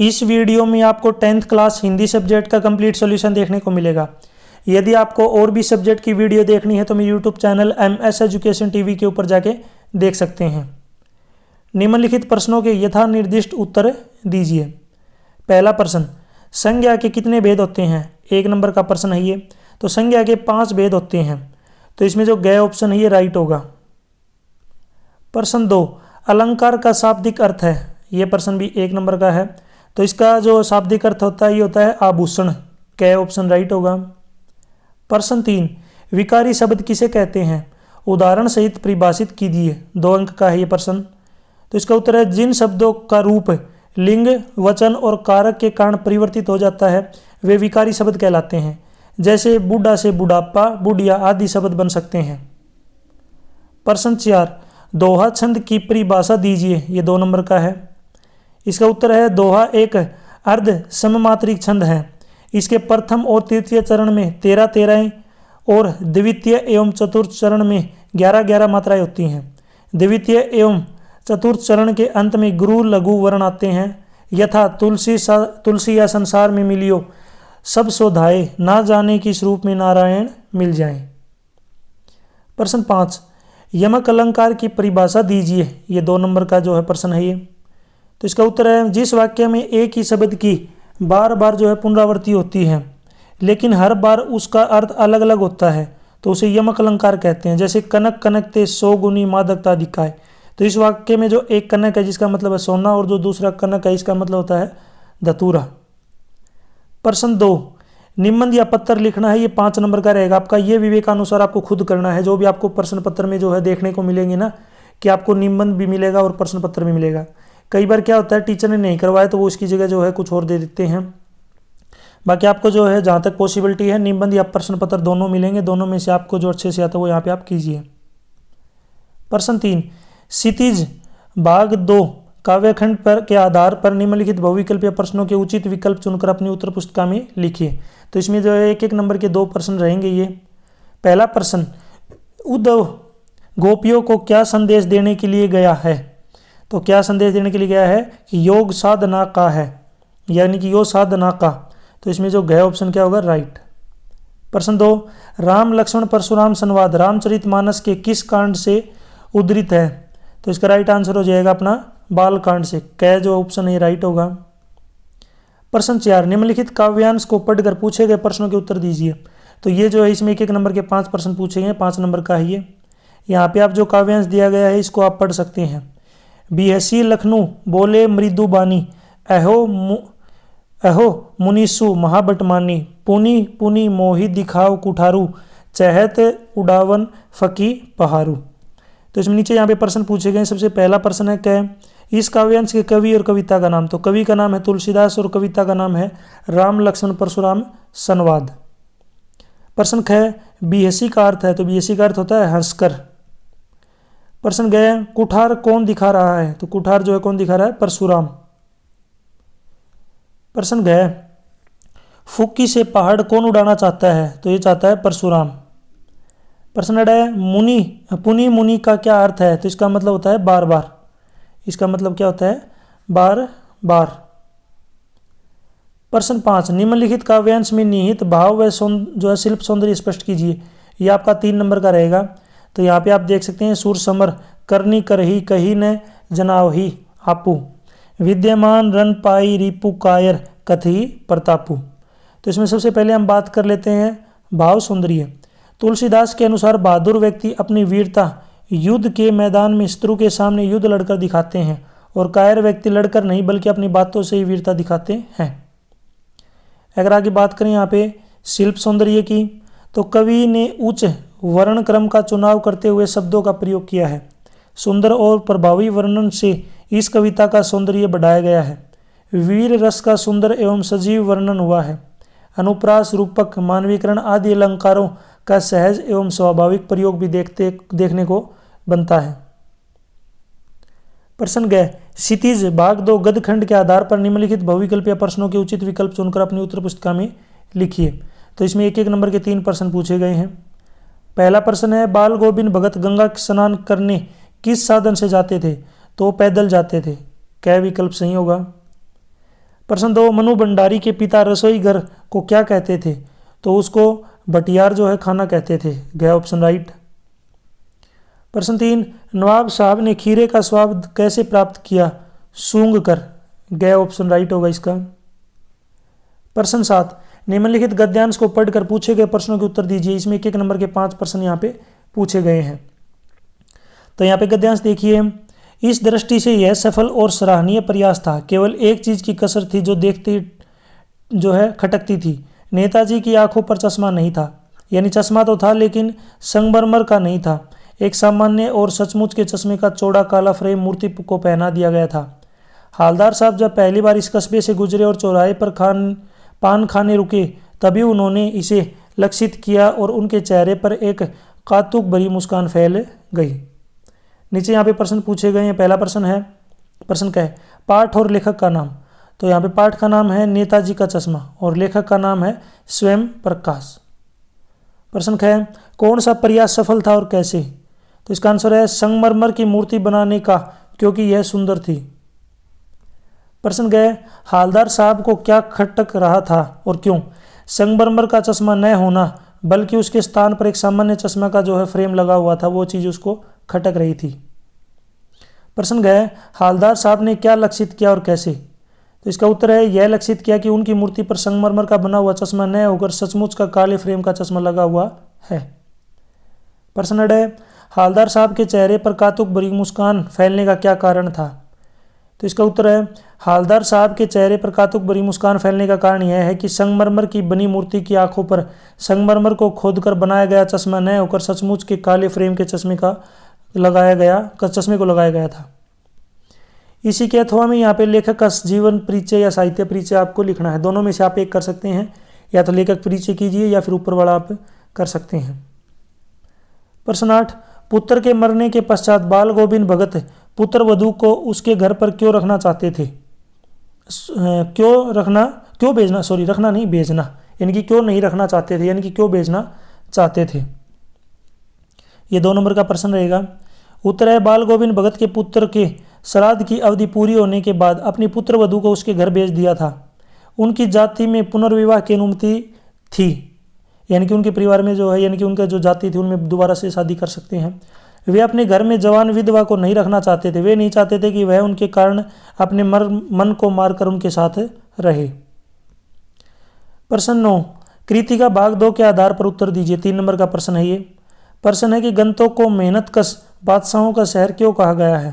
इस वीडियो में आपको 10th क्लास हिंदी सब्जेक्ट का कंप्लीट सॉल्यूशन देखने को मिलेगा। यदि आपको और भी सब्जेक्ट की वीडियो देखनी है तो मेरे YouTube channel MS education TV के ऊपर जाके देख सकते हैं। निम्नलिखित प्रश्नों के यथा निर्दिष्ट उत्तर दीजिए। पहला प्रश्न, संज्ञा के कितने भेद होते हैं? 1 नंबर का प्रश्न है ये। तो संज्ञा के 5 भेद होते हैं, तो इसमें जो ग ऑप्शन है ये राइट होगा। प्रश्न 2, अलंकार का शाब्दिक अर्थ है। ये प्रश्न भी 1 नंबर का है, तो इसका जो शाब्दिक अर्थ होता है ये होता है आभूषण। क ऑप्शन राइट होगा। प्रश्न 3, विकारी शब्द किसे कहते हैं? उदाहरण सहित परिभाषित कीजिए। 2 अंक का है ये प्रश्न, तो इसका उत्तर है जिन शब्दों का रूप लिंग, वचन और कारक के कारण परिवर्तित हो जाता है वे विकारी शब्द कहलाते हैं। जैसे बूढ़ा से बुढ़ापा, बुढ़िया आदि शब्द बन सकते हैं। प्रश्न 4, दोहा छंद की परिभाषा दीजिए। ये 2 नंबर का है। इसका उत्तर है दोहा एक अर्ध सममात्रिक छंद है। इसके प्रथम और तृतीय चरण में 13 और द्वितीय एवं चतुर्थ चरण में 11 मात्राएं होती हैं। द्वितीय एवं चतुर्थ चरण के अंत में गुरु लघु वर्ण आते हैं, यथा तुलसी या संसार में मिलियो, सब सोधाए, ना जाने किस रूप में नारायण मिल जाए। प्रश्न 5, यमक अलंकार की परिभाषा दीजिए। ये 2 नंबर का जो है प्रश्न है ये। तो इसका उत्तर है जिस वाक्य में एक ही शब्द की बार बार जो है पुनरावृत्ति होती है लेकिन हर बार उसका अर्थ अलग अलग होता है तो उसे यमक अलंकार कहते हैं। जैसे कनक कनकते 100 गुनी मादकता दिखाए, तो इस वाक्य में जो एक कनक है जिसका मतलब है सोना और जो दूसरा कनक है इसका मतलब होता है धतूरा। प्रश्न 2, निबंध या पत्र लिखना है। ये 5 नंबर का रहेगा आपका। ये विवेकानुसार आपको खुद करना है। जो भी आपको प्रश्न पत्र में जो है देखने को मिलेंगे ना कि आपको निबंध भी मिलेगा और प्रश्न पत्र भी मिलेगा। कई बार क्या होता है टीचर ने नहीं करवाया तो वो उसकी जगह जो है कुछ और दे देते हैं। बाकी आपको जो है जहाँ तक पॉसिबिलिटी है निबंध या प्रश्न पत्र दोनों मिलेंगे। दोनों में से आपको जो अच्छे से आता है वो यहाँ पे आप कीजिए। प्रश्न 3, क्षितिज भाग 2 काव्यखंड पर के आधार पर निम्नलिखित बहुविकल्पीय प्रश्नों के उचित विकल्प चुनकर अपनी उत्तर पुस्तिका में लिखिए। तो इसमें जो है 1-1 नंबर के 2 प्रश्न रहेंगे ये। पहला प्रश्न, उद्धव गोपियों को क्या संदेश देने के लिए गया है? तो क्या संदेश देने के लिए गया है कि योग साधना का है, यानी कि योग साधना का। तो इसमें जो ग ऑप्शन क्या होगा? राइट। प्रश्न 2, राम लक्ष्मण परशुराम संवाद रामचरितमानस के किस कांड से उद्धृत है? तो इसका राइट आंसर हो जाएगा अपना बाल कांड से। क जो ऑप्शन है राइट होगा। प्रश्न 4, निम्नलिखित काव्यांश को पढ़कर पूछे गए प्रश्नों के उत्तर दीजिए। तो ये जो है इसमें 1-1 नंबर के 5 प्रश्न पूछे गए। 5 नंबर का है ये। यहाँ पे आप जो काव्यांश दिया गया है इसको आप पढ़ सकते हैं। बिहसी लखनऊ बोले मृदु बानी, अहो मुनीसु महाबटमानी, पुनी पुनी मोहि दिखाओ कुठारू, चहत उड़ावन फकी पहारू। तो इसमें नीचे यहाँ पे प्रश्न पूछे गए। सबसे पहला प्रश्न है क्या? इस काव्यांश के कवि और कविता का नाम। तो कवि का नाम है तुलसीदास और कविता का नाम है राम लक्ष्मण परशुराम संवाद। प्रश्न ख, बिहसी का अर्थ है। तो बिहसी का अर्थ होता है हंसकर। प्रश्न ग, कुठार कौन दिखा रहा है? तो कुठार जो है कौन दिखा रहा है? परशुराम। प्रश्न ग, फुक्की से पहाड़ कौन उड़ाना चाहता है? तो ये चाहता है परशुराम। प्रश्न ड, मुनि पुनि मुनि का क्या अर्थ है? तो इसका मतलब होता है बार बार। इसका मतलब क्या होता है? बार बार। प्रश्न 5, निम्नलिखित काव्यांश में निहित भाव व जो है शिल्प सौंदर्य स्पष्ट कीजिए। ये आपका 3 नंबर का रहेगा। तो यहाँ पे आप देख सकते हैं सूर समर करनी करही कही न जनावही आपू, विद्यमान रन पाई रिपु कायर कथी प्रतापू। तो इसमें सबसे पहले हम बात कर लेते हैं भाव सौंदर्य। तुलसीदास के अनुसार बहादुर व्यक्ति अपनी वीरता युद्ध के मैदान में शत्रु के सामने युद्ध लड़कर दिखाते हैं और कायर व्यक्ति लड़कर नहीं बल्कि अपनी बातों से ही वीरता दिखाते हैं। अगर आगे बात करें यहाँ पे शिल्प सौंदर्य की, तो कवि ने उच्च वर्ण क्रम का चुनाव करते हुए शब्दों का प्रयोग किया है। सुंदर और प्रभावी वर्णन से इस कविता का सौंदर्य बढ़ाया गया है। वीर रस का सुंदर एवं सजीव वर्णन हुआ है। अनुप्रास, रूपक, मानवीकरण आदि अलंकारों का सहज एवं स्वाभाविक प्रयोग भी देखने को बनता है। प्रश्न ग, क्षितिज भाग 2 गद्यखंड के आधार पर निम्नलिखित बहुविकल्पीय प्रश्नों के उचित विकल्प चुनकर अपनी उत्तर पुस्तिका में लिखिए। तो इसमें 1-1 नंबर के 3 प्रश्न पूछे गए हैं। पहला प्रश्न है, बाल गोविंद भगत गंगा स्नान करने किस साधन से जाते थे? तो पैदल जाते थे। क्या विकल्प सही होगा? प्रश्न 2, मनु भंडारी के पिता रसोई घर को क्या कहते थे? तो उसको बटियार जो है खाना कहते थे। ग ऑप्शन राइट। प्रश्न 3, नवाब साहब ने खीरे का स्वाद कैसे प्राप्त किया? सूंघ कर। ग ऑप्शन राइट होगा इसका। प्रश्न 7, निम्नलिखित गद्यांश को पढ़कर पूछे गए प्रश्नों के उत्तर दीजिए। इसमें एक नंबर के 5 प्रश्न यहाँ पे पूछे गए हैं। तो यहाँ पे गद्यांश देखिए, इस दृष्टि से यह सफल और सराहनीय प्रयास था। केवल एक चीज की कसर थी जो देखते जो है खटकती थी। नेताजी की आंखों पर चश्मा नहीं था, यानी चश्मा तो था लेकिन संगमरमर का नहीं था। एक सामान्य और सचमुच के चश्मे का चौड़ा काला फ्रेम मूर्ति को पहना दिया गया था। हालदार साहब जब पहली बार इस कस्बे से गुजरे और चौराहे पर पान खाने रुके, तभी उन्होंने इसे लक्षित किया और उनके चेहरे पर एक कौतुक भरी मुस्कान फैल गई। नीचे यहाँ पे प्रश्न पूछे गए हैं। पहला प्रश्न क्या है? पाठ और लेखक का नाम। तो यहाँ पे पाठ का नाम है नेताजी का चश्मा और लेखक का नाम है स्वयं प्रकाश। प्रश्न क्या है? कौन सा प्रयास सफल था और कैसे? तो इसका आंसर है संगमरमर की मूर्ति बनाने का, क्योंकि यह सुंदर थी। प्रश्न गए, हालदार साहब को क्या खटक रहा था और क्यों? संगमरमर का चश्मा न होना, बल्कि उसके स्थान पर एक सामान्य चश्मा का जो है फ्रेम लगा हुआ था, वो चीज उसको खटक रही थी। प्रश्न गए, हालदार साहब ने क्या लक्षित किया और कैसे? तो इसका उत्तर है यह लक्षित किया कि उनकी मूर्ति पर संगमरमर का बना हुआ चश्मा न होकर सचमुच का काले फ्रेम का चश्मा लगा हुआ है। प्रश्न है, हालदार साहब के चेहरे पर कौतुक भरी मुस्कान फैलने का क्या कारण था? तो इसका उत्तर है हालदार साहब के चेहरे पर कौतुक भरी मुस्कान फैलने का कारण यह है कि संगमरमर की बनी मूर्ति की आंखों पर संगमरमर को खोदकर बनाया गया चश्मा न होकर सचमुच के काले फ्रेम के चश्मे को लगाया गया था। इसी के अथवा में यहाँ पे लेखक का जीवन परिचय या साहित्य परिचय आपको लिखना है। दोनों में से आप एक कर सकते हैं, या तो लेखक परिचय कीजिए या फिर ऊपर वाला आप कर सकते हैं। प्रश्न 8, पुत्र के मरने के पश्चात बाल गोविंद भगत पुत्र वधू को उसके घर पर क्यों रखना चाहते थे? भेजना, यानी कि क्यों नहीं रखना चाहते थे, यानी कि क्यों भेजना चाहते थे। ये 2 नंबर का प्रश्न रहेगा। उत्तर है बाल गोविंद भगत के पुत्र के श्राद्ध की अवधि पूरी होने के बाद अपनी पुत्र वधू को उसके घर भेज दिया था। उनकी जाति में पुनर्विवाह की अनुमति थी, यानी कि उनके परिवार में जो है, यानी कि उनका जो जाति थी उनमें दोबारा से शादी कर सकते हैं। वे अपने घर में जवान विधवा को नहीं रखना चाहते थे। वे नहीं चाहते थे कि वह उनके कारण अपने मन को मारकर उनके साथ रहे। प्रश्न 9, कृति का भाग 2 के आधार पर उत्तर दीजिए। 3 नंबर का प्रश्न है ये। प्रश्न है कि गंतोक को मेहनतकश बादशाहों का शहर क्यों कहा गया है?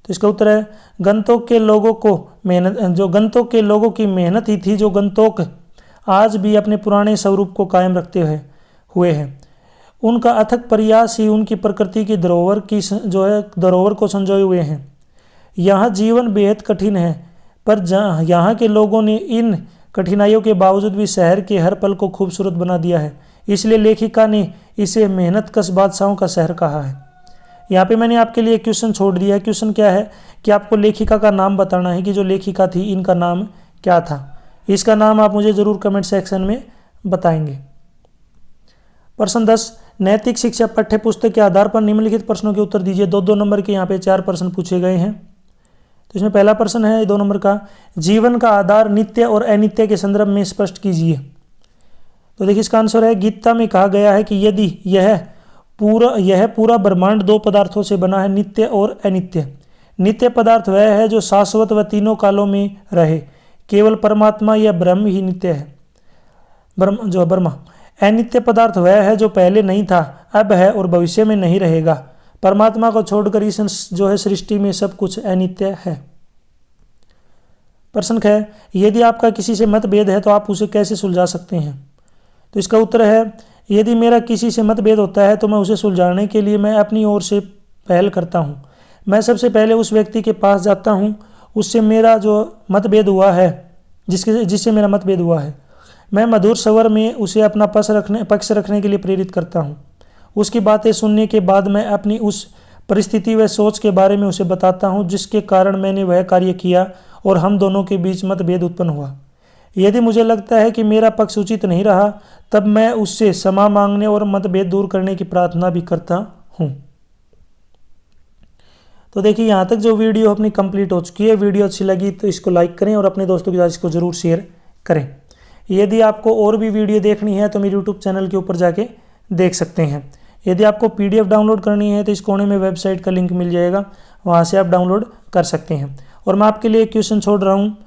तो इसका उत्तर है गंतोक के लोगों की मेहनत ही थी जो गंतोक आज भी अपने पुराने स्वरूप को कायम रखते हुए है। उनका अथक प्रयास ही उनकी प्रकृति की धरोहर को संजोए हुए हैं। यहाँ जीवन बेहद कठिन है, पर यहाँ के लोगों ने इन कठिनाइयों के बावजूद भी शहर के हर पल को खूबसूरत बना दिया है। इसलिए लेखिका ने इसे मेहनतकश बादशाहों का शहर कहा है। यहाँ पे मैंने आपके लिए क्वेश्चन छोड़ दिया है। क्वेश्चन क्या है कि आपको लेखिका का नाम बताना है कि जो लेखिका थी इनका नाम क्या था। इसका नाम आप मुझे ज़रूर कमेंट सेक्शन में बताएंगे। प्रश्न 10, नैतिक शिक्षा पाठ्य पुस्तक के आधार पर निम्नलिखित प्रश्नों के उत्तर दीजिए। 2-2 नंबर के यहाँ पे 4 प्रश्न पूछे गए हैं। तो इसमें पहला प्रश्न है 2 नंबर का, जीवन का आधार नित्य और अनित्य के संदर्भ में स्पष्ट कीजिए। तो देखिए इसका आंसर है गीता में कहा गया है कि यदि यह पूरा ब्रह्मांड 2 पदार्थों से बना है, नित्य और अनित्य। नित्य पदार्थ वह है जो शाश्वत व तीनों कालों में रहे। केवल परमात्मा या ब्रह्म ही नित्य है, ब्रह्मा। अनित्य पदार्थ वह है जो पहले नहीं था, अब है और भविष्य में नहीं रहेगा। परमात्मा को छोड़कर इस सृष्टि में सब कुछ अनित्य है। प्रश्न है, यदि आपका किसी से मतभेद है तो आप उसे कैसे सुलझा सकते हैं? तो इसका उत्तर है यदि मेरा किसी से मतभेद होता है तो मैं उसे सुलझाने के लिए मैं अपनी ओर से पहल करता हूँ। मैं सबसे पहले उस व्यक्ति के पास जाता हूँ उससे मेरा जो मतभेद हुआ है, जिससे मेरा मतभेद हुआ है। मैं मधुर स्वर में उसे अपना पक्ष रखने के लिए प्रेरित करता हूँ। उसकी बातें सुनने के बाद मैं अपनी उस परिस्थिति व सोच के बारे में उसे बताता हूँ जिसके कारण मैंने वह कार्य किया और हम दोनों के बीच मतभेद उत्पन्न हुआ। यदि मुझे लगता है कि मेरा पक्ष उचित नहीं रहा तब मैं उससे क्षमा मांगने और मतभेद दूर करने की प्रार्थना भी करता हूँ। तो देखिए यहाँ तक जो वीडियो अपनी कंप्लीट हो चुकी है। वीडियो अच्छी लगी तो इसको लाइक करें और अपने दोस्तों के साथ इसको ज़रूर शेयर करें। यदि आपको और भी वीडियो देखनी है तो मेरे यूट्यूब चैनल के ऊपर जाके देख सकते हैं। यदि आपको PDF डाउनलोड करनी है तो इस कोने में वेबसाइट का लिंक मिल जाएगा, वहाँ से आप डाउनलोड कर सकते हैं। और मैं आपके लिए एक क्वेश्चन छोड़ रहा हूँ,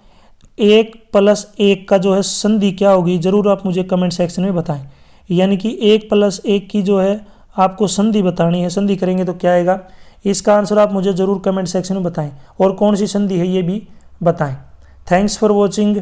1+1 का जो है संधि क्या होगी, ज़रूर आप मुझे कमेंट सेक्शन में बताएं। यानी कि 1+1 की जो है आपको संधि बतानी है, संधि करेंगे तो क्या आएगा, इसका आंसर आप मुझे ज़रूर कमेंट सेक्शन में बताएं और कौन सी संधि है ये भी बताएं। Thanks for watching.